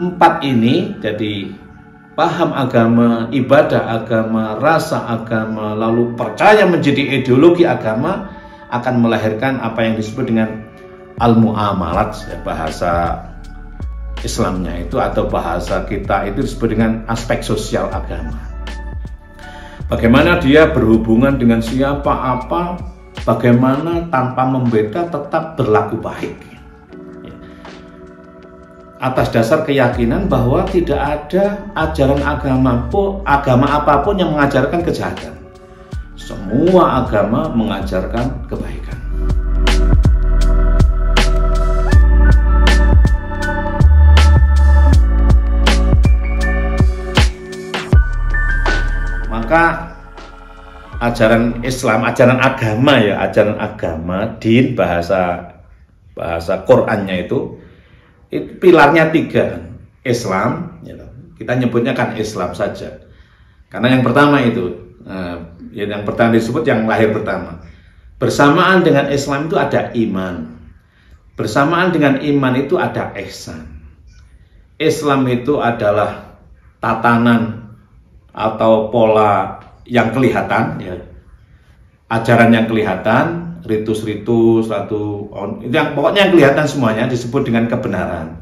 empat ini, jadi paham agama, ibadah agama, rasa agama, lalu percaya menjadi ideologi agama, akan melahirkan apa yang disebut dengan al-mu'amalat, bahasa Islamnya itu, atau bahasa kita itu disebut dengan aspek sosial agama. Bagaimana dia berhubungan dengan siapa, apa, bagaimana tanpa membeda tetap berlaku baik. Atas dasar keyakinan bahwa tidak ada ajaran agama apapun yang mengajarkan kejahatan. Semua agama mengajarkan kebaikan. Maka ajaran Islam, ajaran agama ya, ajaran agama, din, bahasa Qur'annya itu pilarnya 3. Islam, kita nyebutnya kan Islam saja. Karena yang pertama itu, yang pertama disebut yang lahir pertama. Bersamaan dengan Islam itu ada iman. Bersamaan dengan iman itu ada ihsan. Islam itu adalah tatanan atau pola yang kelihatan, ya. Ajaran yang kelihatan, ritus-ritus, yang pokoknya yang kelihatan semuanya disebut dengan kebenaran.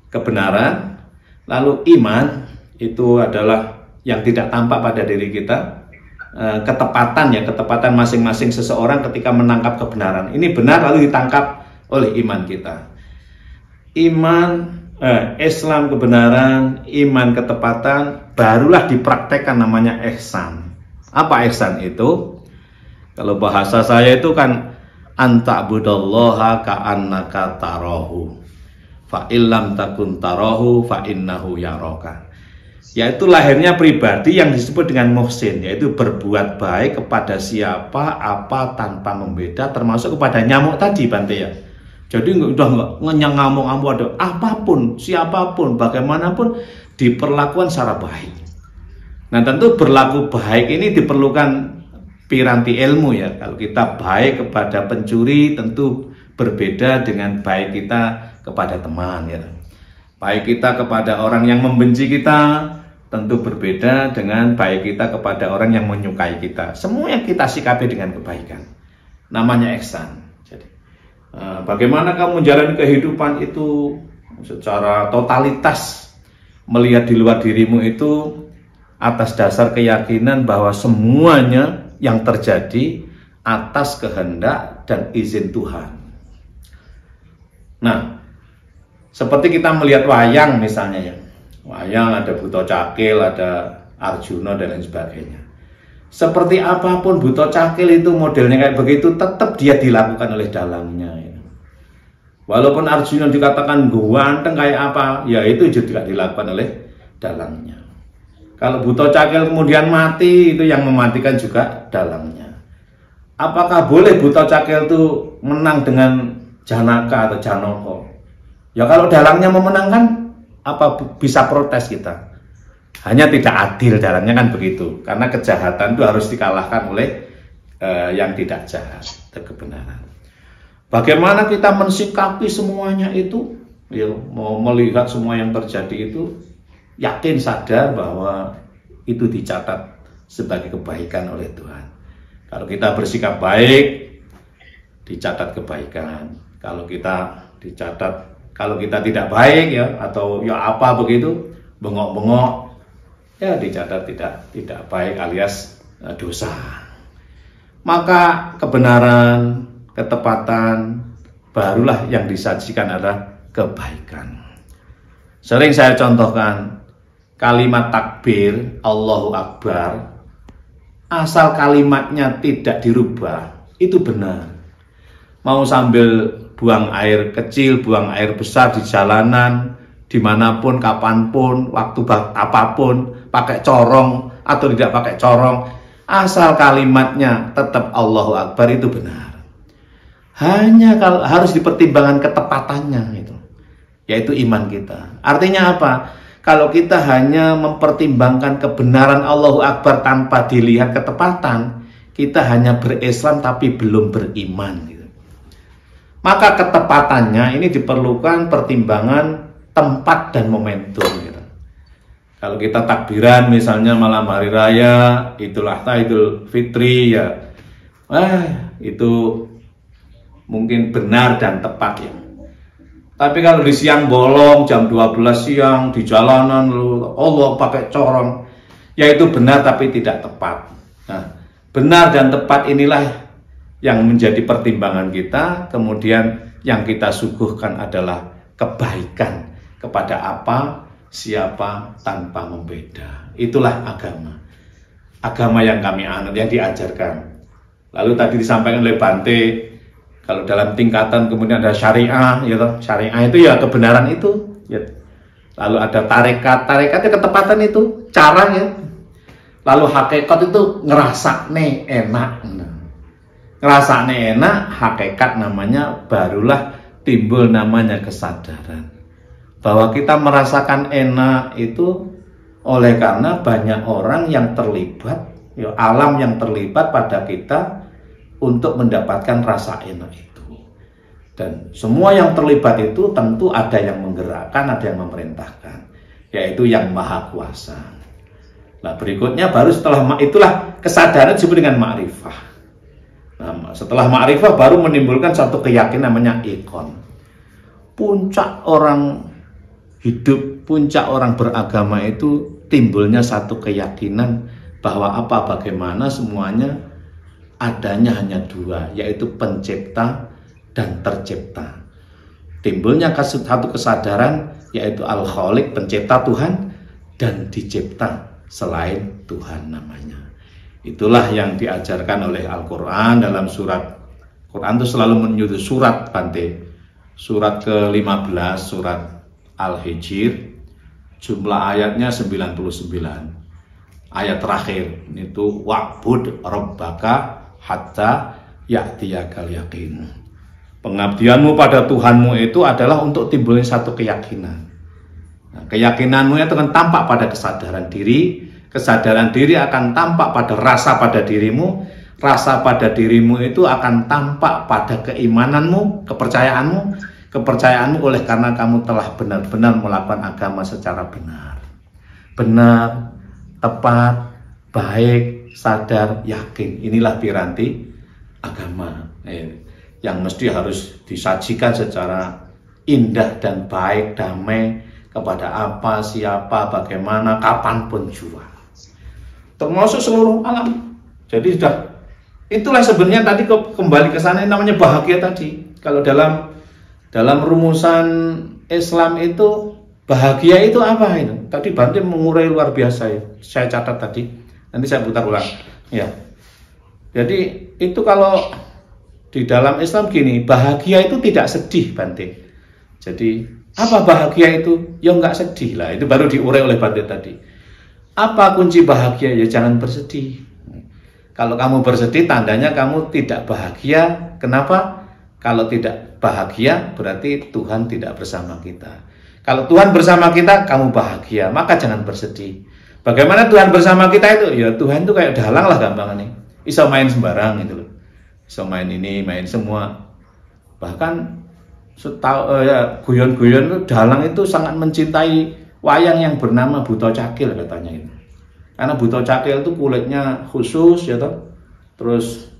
Kebenaran, lalu iman itu adalah yang tidak tampak pada diri kita. Ketepatan ya, ketepatan masing-masing seseorang ketika menangkap kebenaran. Ini benar lalu ditangkap oleh iman kita. Islam kebenaran, iman ketepatan, barulah dipraktekkan namanya ihsan. Apa ihsan itu? Kalau bahasa saya itu kan anta'budallaha ka'annaka tarahu fa illam takun tarahu fa innahu yaraka. Yaitu lahirnya pribadi yang disebut dengan muhsin, yaitu berbuat baik kepada siapa, apa, tanpa membeda, termasuk kepada nyamuk tadi, Bante ya. Jadi udah nggak ngamuk-ngamuk, ada apapun, siapapun, bagaimanapun diperlakukan secara baik. Nah tentu berlaku baik ini diperlukan piranti ilmu ya. Kalau kita baik kepada pencuri tentu berbeda dengan baik kita kepada teman ya. Baik kita kepada orang yang membenci kita tentu berbeda dengan baik kita kepada orang yang menyukai kita. Semua yang kita sikapi dengan kebaikan, namanya ihsan. Jadi bagaimana kamu menjalani kehidupan itu secara totalitas, melihat di luar dirimu itu atas dasar keyakinan bahwa semuanya yang terjadi atas kehendak dan izin Tuhan. Nah, seperti kita melihat wayang misalnya ya. Wayang ada Buto Cakil, ada Arjuna dan lain sebagainya. Seperti apapun Buto Cakil itu modelnya kayak begitu, tetap dia dilakukan oleh dalangnya ya. Walaupun Arjuna dikatakan ganteng kayak apa, ya itu juga dilakukan oleh dalangnya. Kalau Buto Cakil kemudian mati, itu yang mematikan juga dalangnya. Apakah boleh Buto Cakil itu menang dengan Janaka atau Janoko? Ya kalau dalangnya memenangkan, apa bisa protes kita? Hanya tidak adil dalangnya kan begitu. Karena kejahatan itu harus dikalahkan oleh yang tidak jahat, kebenaran. Bagaimana kita mensikapi semuanya itu? Ya, mau melihat semua yang terjadi itu, yakin sadar bahwa itu dicatat sebagai kebaikan oleh Tuhan. Kalau kita bersikap baik, dicatat kebaikan. Kalau kita tidak baik ya, atau ya apa begitu, bengok-bengok, ya dicatat tidak baik alias dosa. Maka kebenaran, ketepatan barulah yang disajikan adalah kebaikan. Sering saya contohkan kalimat takbir Allahu Akbar, asal kalimatnya tidak dirubah itu benar. Mau sambil buang air kecil, buang air besar di jalanan, dimanapun, kapanpun, waktu apapun, pakai corong atau tidak pakai corong, asal kalimatnya tetap Allahu Akbar itu benar. Hanya kalau harus dipertimbangkan ketepatannya itu, yaitu iman kita. Artinya apa? Kalau kita hanya mempertimbangkan kebenaran Allahu Akbar tanpa dilihat ketepatan, kita hanya berislam tapi belum beriman gitu. Maka ketepatannya ini diperlukan pertimbangan tempat dan momentum gitu. Kalau kita takbiran misalnya malam hari raya, Idul Adha, Idul Fitri ya, itu mungkin benar dan tepat ya. Tapi kalau di siang bolong jam 12 siang di jalanan Allah pakai corong, ya itu benar tapi tidak tepat. Nah, benar dan tepat inilah yang menjadi pertimbangan kita. Kemudian yang kita suguhkan adalah kebaikan kepada apa, siapa, tanpa membeda. Itulah agama. Agama yang kami anut, yang diajarkan. Lalu tadi disampaikan oleh Bante, kalau dalam tingkatan kemudian ada syariah, ya toh. Syariah itu ya kebenaran itu. Ya. Lalu ada tarekat, tarekatnya ketepatan itu, cara ya. Lalu hakikat itu ngerasane enak. Ngerasane enak, hakikat namanya barulah timbul namanya kesadaran. Bahwa kita merasakan enak itu oleh karena banyak orang yang terlibat, ya, alam yang terlibat pada kita untuk mendapatkan rasa enak itu. Dan semua yang terlibat itu tentu ada yang menggerakkan, ada yang memerintahkan, yaitu yang maha kuasa. Nah berikutnya baru setelah itulah kesadaran disebut dengan ma'rifah. Nah, setelah ma'rifah baru menimbulkan satu keyakinan namanya ikon. Puncak orang hidup, puncak orang beragama itu timbulnya satu keyakinan bahwa bagaimana semuanya adanya hanya dua, yaitu pencipta dan tercipta. Timbulnya satu kesadaran, yaitu Al-Khaliq, pencipta Tuhan, dan dicipta selain Tuhan namanya. Itulah yang diajarkan oleh Al-Quran dalam surat. Quran itu selalu menyebut surat Bante. Surat ke-15, surat Al-Hijr, jumlah ayatnya 99. Ayat terakhir itu wa'bud rabbaka hatta ya'tiyakal yaqin. Pengabdianmu pada Tuhanmu itu adalah untuk timbulnya satu keyakinan. Nah, keyakinanmu itu akan tampak pada kesadaran diri. Kesadaran diri akan tampak pada rasa pada dirimu. Rasa pada dirimu itu akan tampak pada keimananmu, kepercayaanmu. Kepercayaanmu oleh karena kamu telah benar-benar melakukan agama secara benar. Benar, tepat, baik, sadar, yakin. Inilah piranti agama yang mesti harus disajikan secara indah dan baik, damai kepada apa, siapa, bagaimana, kapanpun juga. Termasuk seluruh alam. Jadi itulah sebenarnya tadi kembali ke sana namanya bahagia tadi. Kalau dalam rumusan Islam itu bahagia itu apa itu? Tadi Bante mengurai luar biasa ya. Saya catat tadi. Nanti saya putar ulang. Ya. Jadi itu kalau di dalam Islam gini, bahagia itu tidak sedih Bante. Jadi apa bahagia itu? Ya enggak sedih lah. Itu baru diurai oleh Bante tadi. Apa kunci bahagia? Ya jangan bersedih. Kalau kamu bersedih tandanya kamu tidak bahagia. Kenapa? Kalau tidak bahagia berarti Tuhan tidak bersama kita. Kalau Tuhan bersama kita, kamu bahagia, maka jangan bersedih. Bagaimana Tuhan bersama kita itu? Ya Tuhan itu kayak dalang lah gampangannya. Bisa main sembarang gitu loh. Bisa main ini, main semua. Bahkan guyon-guyon itu dalang itu sangat mencintai wayang yang bernama Buto Cakil katanya itu. Karena Buto Cakil itu kulitnya khusus ya toh. Terus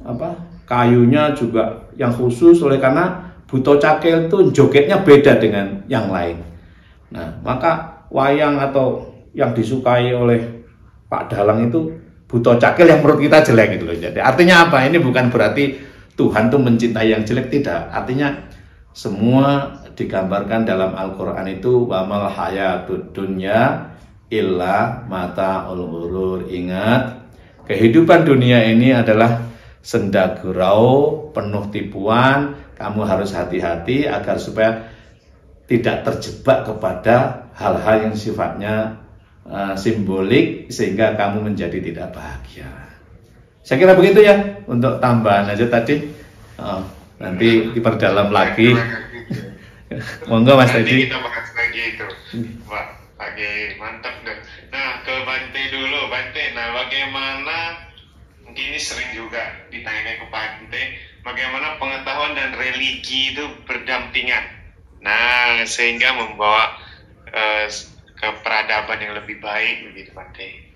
kayunya juga yang khusus oleh karena Buto Cakil itu jogetnya beda dengan yang lain. Nah, maka wayang atau yang disukai oleh Pak Dalang itu Buto Cakil yang menurut kita jelek gitu loh. Jadi artinya apa? Ini bukan berarti Tuhan tuh mencintai yang jelek, tidak. Artinya semua digambarkan dalam Al-Qur'an itu wa mal hayatud dunya illa mata'ul ghurur. Ingat, kehidupan dunia ini adalah senda gurau, penuh tipuan. Kamu harus hati-hati agar supaya tidak terjebak kepada hal-hal yang sifatnya simbolik sehingga kamu menjadi tidak bahagia. Saya kira begitu ya untuk tambahan aja tadi. Nanti diperdalam lagi. Monggo Mas Teddy. Kita bahas lagi itu. Pak Ge, mantap deh. Nah, ke Bante dulu, Bante. Nah, bagaimana mungkin ini sering juga ditanyakan ke Bante, bagaimana pengetahuan dan religi itu berdampingan. Nah, sehingga membawa ke peradaban yang lebih baik begitu Bante.